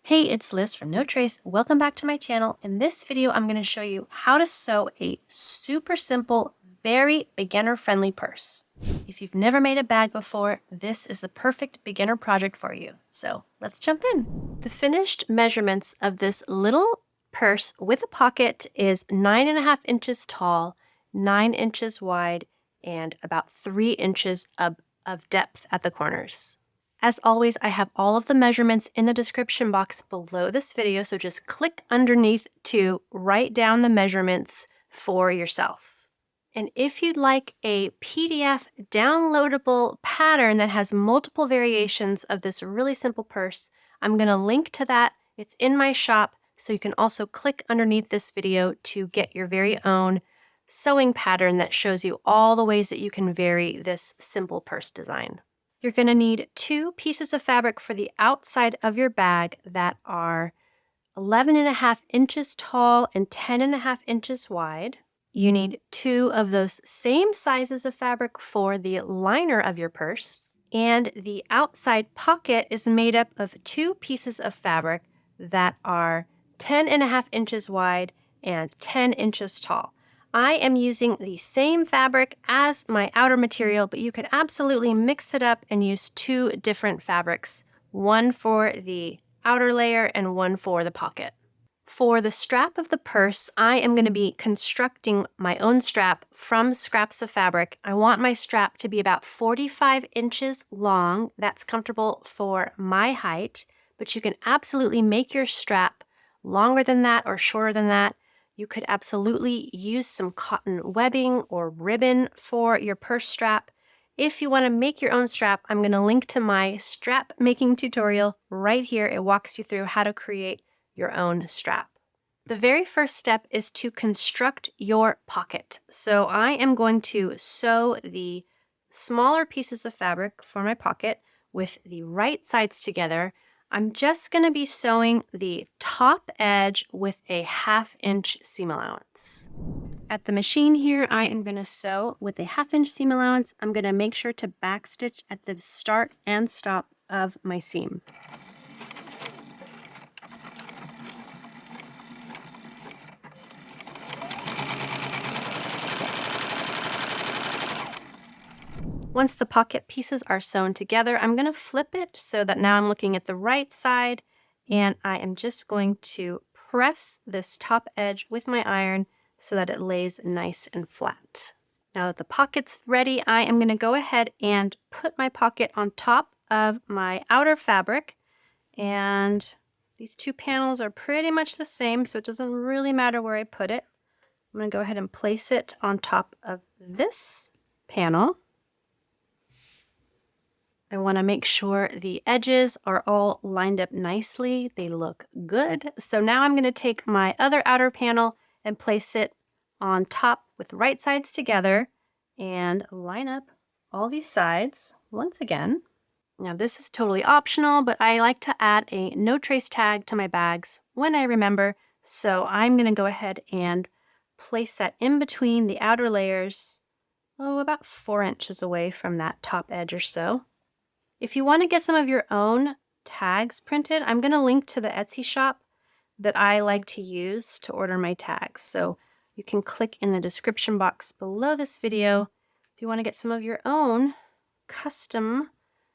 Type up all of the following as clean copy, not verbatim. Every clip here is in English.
Hey, it's Liz from No Trace. Welcome back to my channel. In this video, I'm going to show you how to sew a super simple, very beginner-friendly purse. If you've never made a bag before, this is the perfect beginner project for you. So let's jump in. The finished measurements of this little purse with a pocket is 9.5 inches tall, 9 inches wide, and about 3 inches of depth at the corners. As always, I have all of the measurements in the description box below this video, so just click underneath to write down the measurements for yourself. And if you'd like a PDF downloadable pattern that has multiple variations of this really simple purse, I'm going to link to that. It's in my shop, so you can also click underneath this video to get your very own sewing pattern that shows you all the ways that you can vary this simple purse design. You're going to need 2 pieces of fabric for the outside of your bag that are 11.5 inches tall and 10.5 inches wide. You need 2 of those same sizes of fabric for the liner of your purse. And the outside pocket is made up of 2 pieces of fabric that are 10.5 inches wide and 10 inches tall. I am using the same fabric as my outer material, but you could absolutely mix it up and use 2 different fabrics, one for the outer layer and one for the pocket. For the strap of the purse, I am going to be constructing my own strap from scraps of fabric. I want my strap to be about 45 inches long. That's comfortable for my height, but you can absolutely make your strap longer than that or shorter than that. You could absolutely use some cotton webbing or ribbon for your purse strap. If you want to make your own strap, I'm going to link to my strap making tutorial right here. It walks you through how to create your own strap. The very first step is to construct your pocket. So I am going to sew the smaller pieces of fabric for my pocket with the right sides together. I'm just going to be sewing the top edge with a 1/2 inch seam allowance. At the machine here, I am going to sew with a 1/2 inch seam allowance. I'm going to make sure to backstitch at the start and stop of my seam. Once the pocket pieces are sewn together, I'm going to flip it so that now I'm looking at the right side, and I am just going to press this top edge with my iron so that it lays nice and flat. Now that the pocket's ready, I am going to go ahead and put my pocket on top of my outer fabric, and these 2 panels are pretty much the same, so it doesn't really matter where I put it. I'm going to go ahead and place it on top of this panel. I want to make sure the edges are all lined up nicely. They look good. So now I'm going to take my other outer panel and place it on top with the right sides together and line up all these sides once again. Now this is totally optional, but I like to add a no trace tag to my bags when I remember. So I'm going to go ahead and place that in between the outer layers, about 4 inches away from that top edge or so. If you want to get some of your own tags printed, I'm going to link to the Etsy shop that I like to use to order my tags. So you can click in the description box below this video if you want to get some of your own custom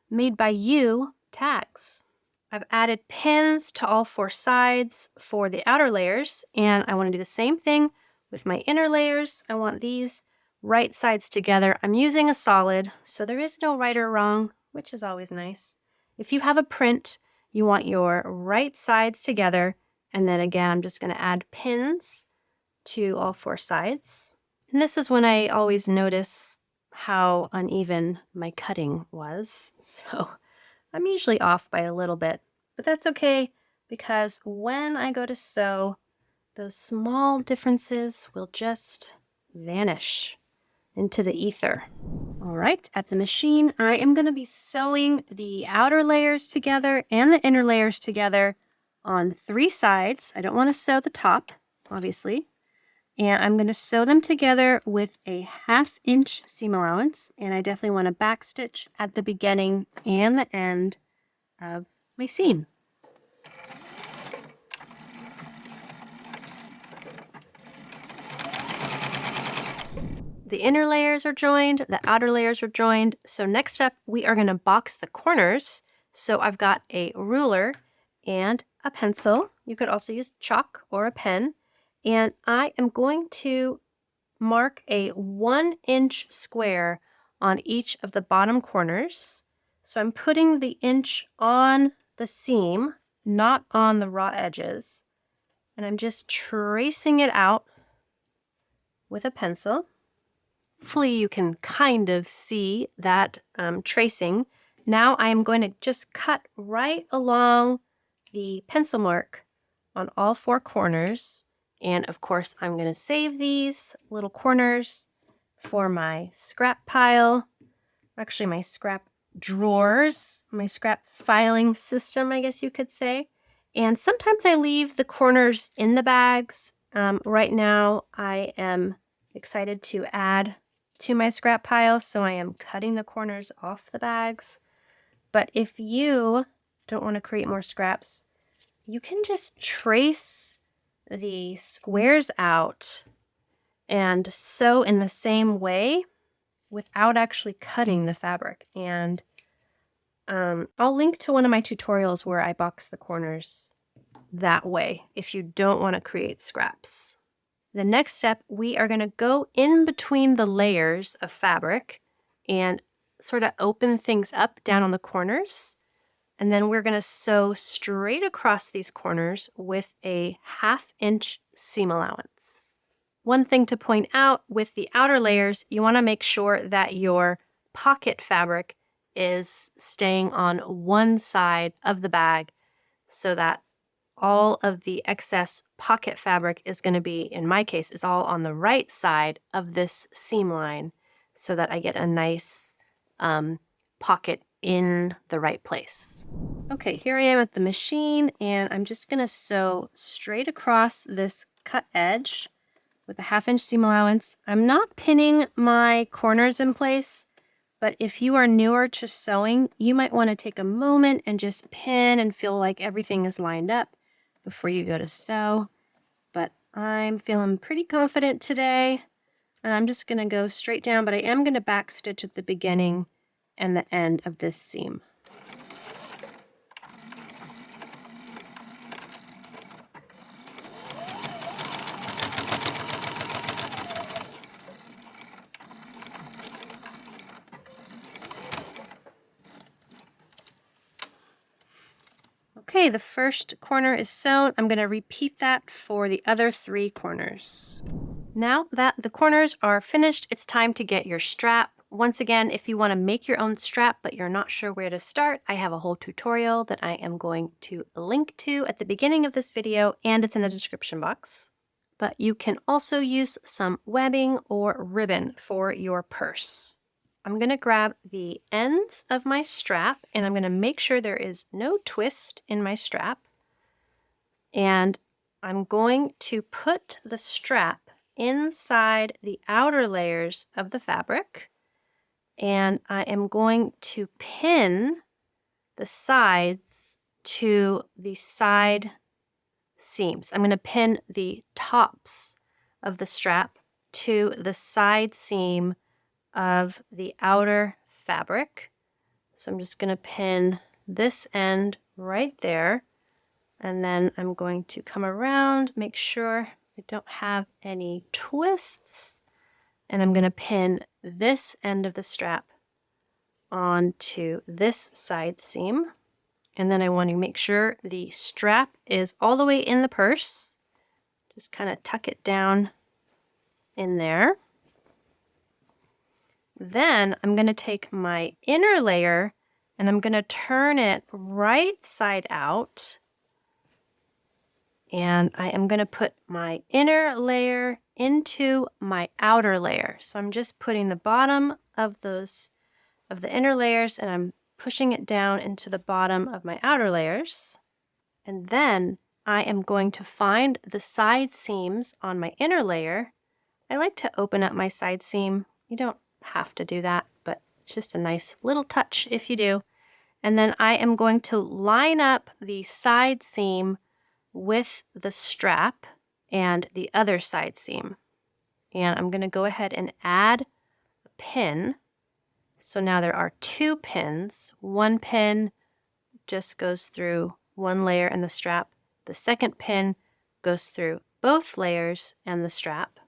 made by you tags. I've added pins to all 4 sides for the outer layers, and I want to do the same thing with my inner layers. I want these right sides together. I'm using a solid, so there is no right or wrong, which is always nice. If you have a print, you want your right sides together, and then again, I'm just going to add pins to all 4 sides. And this is when I always notice how uneven my cutting was, so I'm usually off by a little bit, but that's okay, because when I go to sew, those small differences will just vanish into the ether. All right, at the machine, I am going to be sewing the outer layers together and the inner layers together on 3 sides. I don't want to sew the top, obviously. And I'm going to sew them together with a 1/2 inch seam allowance. And I definitely want to backstitch at the beginning and the end of my seam. The inner layers are joined, the outer layers are joined. So next up, we are going to box the corners. So I've got a ruler and a pencil. You could also use chalk or a pen. And I am going to mark a 1-inch square on each of the bottom corners. So I'm putting the inch on the seam, not on the raw edges. And I'm just tracing it out with a pencil. Hopefully you can kind of see that tracing. Now I am going to just cut right along the pencil mark on all 4 corners. And of course, I'm going to save these little corners for my scrap pile, actually my scrap drawers, my scrap filing system, I guess you could say. And sometimes I leave the corners in the bags. Right now, I am excited to add to my scrap pile, so I am cutting the corners off the bags. But if you don't want to create more scraps, you can just trace the squares out and sew in the same way without actually cutting the fabric. And I'll link to one of my tutorials where I box the corners that way if you don't want to create scraps. The next step, we are going to go in between the layers of fabric and sort of open things up down on the corners. And then we're going to sew straight across these corners with a 1/2-inch seam allowance. One thing to point out with the outer layers, you want to make sure that your pocket fabric is staying on one side of the bag so that all of the excess pocket fabric is going to be, in my case, is all on the right side of this seam line so that I get a nice pocket in the right place. Okay, here I am at the machine, and I'm just going to sew straight across this cut edge with a 1/2-inch seam allowance. I'm not pinning my corners in place, but if you are newer to sewing, you might want to take a moment and just pin and feel like everything is lined up before you go to sew. But I'm feeling pretty confident today, and I'm just going to go straight down, but I am going to back stitch at the beginning and the end of this seam. Okay, the first corner is sewn. I'm going to repeat that for the other 3 corners. Now that the corners are finished, it's time to get your strap. Once again, if you want to make your own strap but you're not sure where to start, I have a whole tutorial that I am going to link to at the beginning of this video, and it's in the description box. But you can also use some webbing or ribbon for your purse. I'm going to grab the ends of my strap, and I'm going to make sure there is no twist in my strap. And I'm going to put the strap inside the outer layers of the fabric. And I am going to pin the sides to the side seams. I'm going to pin the tops of the strap to the side seam of the outer fabric. So I'm just going to pin this end right there, and then I'm going to come around, make sure I don't have any twists, and I'm going to pin this end of the strap onto this side seam. And then I want to make sure the strap is all the way in the purse. Just kind of tuck it down in there. Then I'm going to take my inner layer and I'm going to turn it right side out. And I am going to put my inner layer into my outer layer. So I'm just putting the bottom of the inner layers, and I'm pushing it down into the bottom of my outer layers. And then I am going to find the side seams on my inner layer. I like to open up my side seam. You don't have to do that, but it's just a nice little touch if you do. And then I am going to line up the side seam with the strap and the other side seam. and I'm going to go ahead and add a pin. So now there are 2 pins. One pin just goes through one layer and the strap. The second pin goes through both layers and the strap.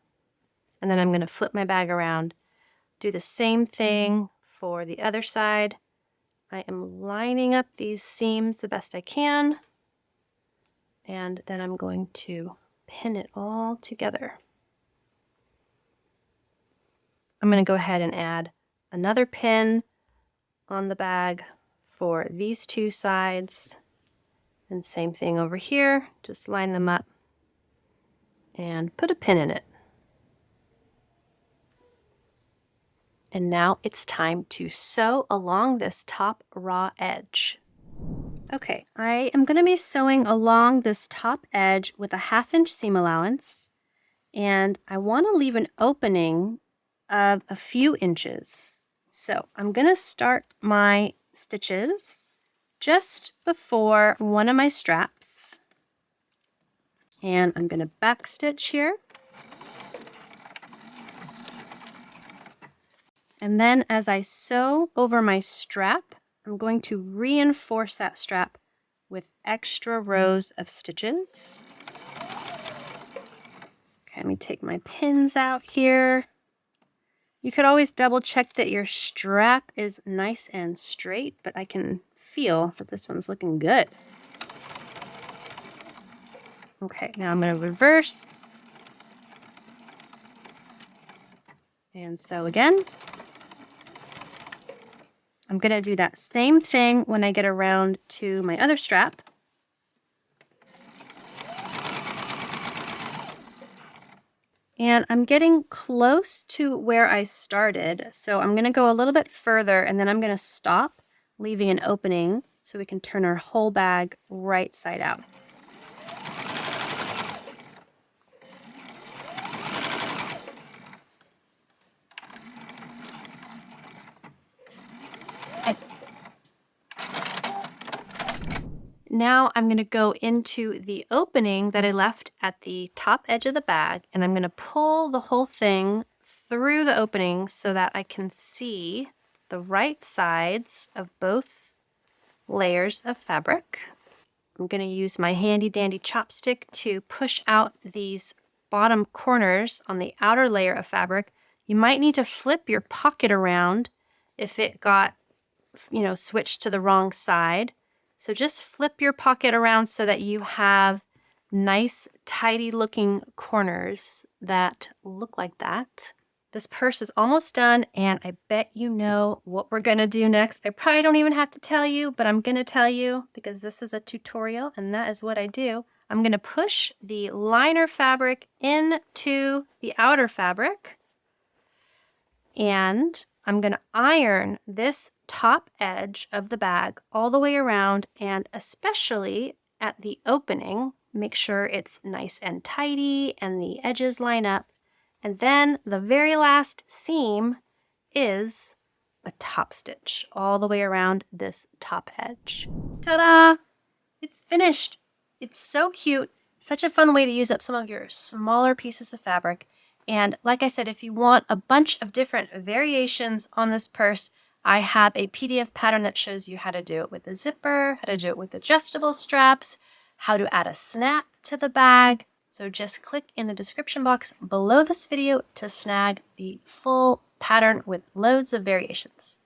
And then I'm going to flip my bag around, do the same thing for the other side. I am lining up these seams the best I can, and then I'm going to pin it all together. I'm going to go ahead and add another pin on the bag for these 2 sides, and same thing over here. Just line them up and put a pin in it. And now it's time to sew along this top raw edge. Okay, I am going to be sewing along this top edge with a 1/2 inch seam allowance, and I want to leave an opening of a few inches. So I'm going to start my stitches just before one of my straps, and I'm going to back stitch here. And then as I sew over my strap, I'm going to reinforce that strap with extra rows of stitches. Okay, let me take my pins out here. You could always double check that your strap is nice and straight, but I can feel that this one's looking good. Okay, now I'm going to reverse and sew again. I'm going to do that same thing when I get around to my other strap. And I'm getting close to where I started, so I'm going to go a little bit further, and then I'm going to stop, leaving an opening so we can turn our whole bag right side out. Now I'm going to go into the opening that I left at the top edge of the bag, and I'm going to pull the whole thing through the opening so that I can see the right sides of both layers of fabric. I'm going to use my handy dandy chopstick to push out these bottom corners on the outer layer of fabric. You might need to flip your pocket around if it got, switched to the wrong side. So just flip your pocket around so that you have nice, tidy looking corners that look like that. This purse is almost done, and I bet you know what we're gonna do next. I probably don't even have to tell you, but I'm gonna tell you because this is a tutorial and that is what I do. I'm gonna push the liner fabric into the outer fabric, and I'm going to iron this top edge of the bag all the way around, and especially at the opening, make sure it's nice and tidy and the edges line up. And then the very last seam is a top stitch all the way around this top edge. Ta-da! It's finished. It's so cute. Such a fun way to use up some of your smaller pieces of fabric. And like I said, if you want a bunch of different variations on this purse, I have a PDF pattern that shows you how to do it with a zipper, how to do it with adjustable straps, how to add a snap to the bag. So just click in the description box below this video to snag the full pattern with loads of variations.